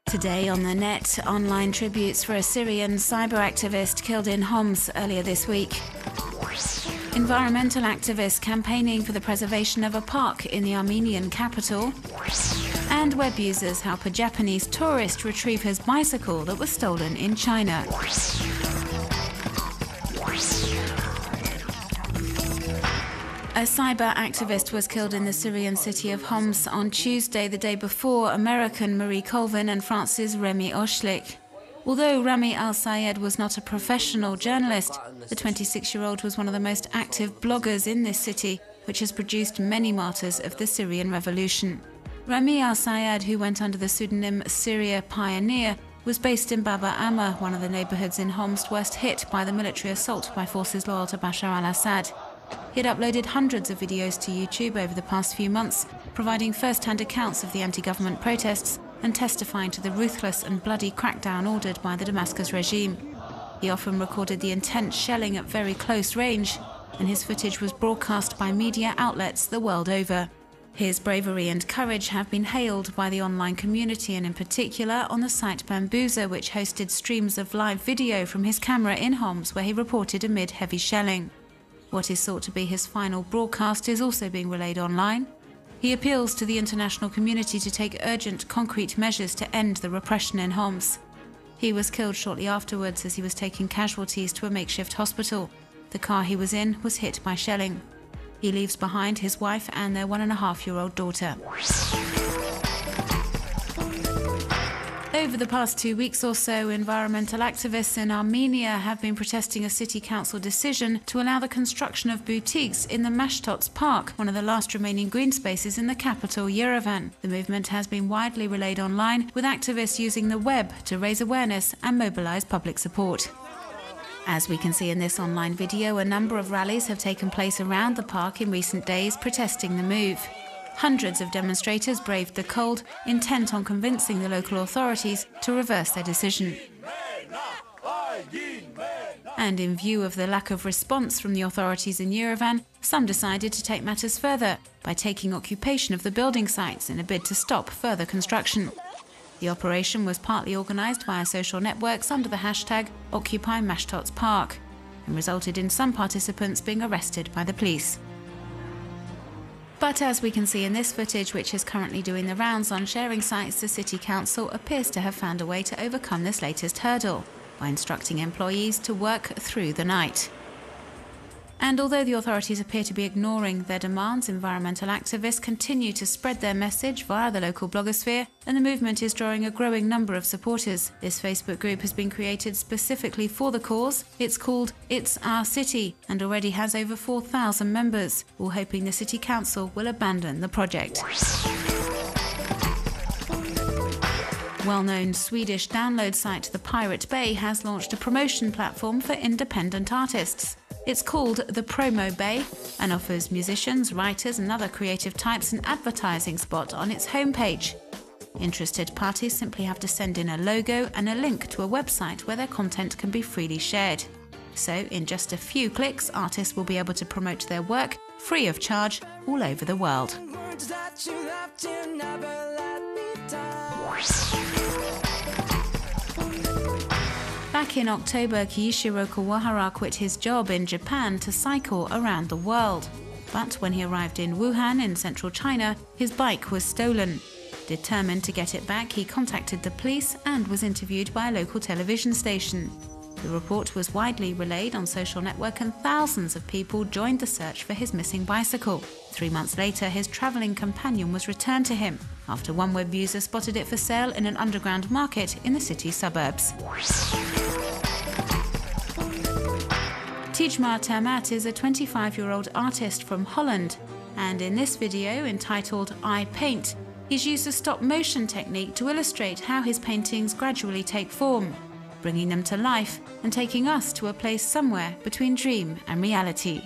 Today on the net, online tributes for a Syrian cyber activist killed in Homs earlier this week. Environmental activists campaigning for the preservation of a park in the Armenian capital. And web users help a Japanese tourist retrieve his bicycle that was stolen in China. A cyber activist was killed in the Syrian city of Homs on Tuesday, the day before American Marie Colvin and France's Remy Oshlik. Although Rami Al-Sayed was not a professional journalist, the 26-year-old was one of the most active bloggers in this city, which has produced many martyrs of the Syrian revolution. Rami Al-Sayed, who went under the pseudonym Syria Pioneer, was based in Baba Amma, one of the neighborhoods in Homs worst hit by the military assault by forces loyal to Bashar al-Assad. He had uploaded hundreds of videos to YouTube over the past few months, providing first-hand accounts of the anti-government protests and testifying to the ruthless and bloody crackdown ordered by the Damascus regime. He often recorded the intense shelling at very close range, and his footage was broadcast by media outlets the world over. His bravery and courage have been hailed by the online community, and in particular on the site Bambuser, which hosted streams of live video from his camera in Homs, where he reported amid heavy shelling. What is thought to be his final broadcast is also being relayed online. He appeals to the international community to take urgent, concrete measures to end the repression in Homs. He was killed shortly afterwards as he was taking casualties to a makeshift hospital. The car he was in was hit by shelling. He leaves behind his wife and their 1.5-year-old daughter. Over the past 2 weeks or so, environmental activists in Armenia have been protesting a city council decision to allow the construction of boutiques in the Mashtots Park, one of the last remaining green spaces in the capital, Yerevan. The movement has been widely relayed online, with activists using the web to raise awareness and mobilize public support. As we can see in this online video, a number of rallies have taken place around the park in recent days protesting the move. Hundreds of demonstrators braved the cold, intent on convincing the local authorities to reverse their decision. And in view of the lack of response from the authorities in Yerevan, some decided to take matters further by taking occupation of the building sites in a bid to stop further construction. The operation was partly organised via social networks under the hashtag Occupy Mashtots Park and resulted in some participants being arrested by the police. But as we can see in this footage, which is currently doing the rounds on sharing sites, the City Council appears to have found a way to overcome this latest hurdle by instructing employees to work through the night. And although the authorities appear to be ignoring their demands, environmental activists continue to spread their message via the local blogosphere, and the movement is drawing a growing number of supporters. This Facebook group has been created specifically for the cause. It's called It's Our City and already has over 4,000 members, all hoping the City Council will abandon the project. Well-known Swedish download site The Pirate Bay has launched a promotion platform for independent artists. It's called The Promo Bay and offers musicians, writers and other creative types an advertising spot on its homepage. Interested parties simply have to send in a logo and a link to a website where their content can be freely shared. So in just a few clicks, artists will be able to promote their work free of charge all over the world. Back in October, Keishiro Kawahara quit his job in Japan to cycle around the world. But when he arrived in Wuhan in central China, his bike was stolen. Determined to get it back, he contacted the police and was interviewed by a local television station. The report was widely relayed on social network and thousands of people joined the search for his missing bicycle. 3 months later, his travelling companion was returned to him after one web user spotted it for sale in an underground market in the city's suburbs. Tijma Termat is a 25-year-old artist from Holland, and in this video entitled I Paint, he's used a stop-motion technique to illustrate how his paintings gradually take form, bringing them to life and taking us to a place somewhere between dream and reality.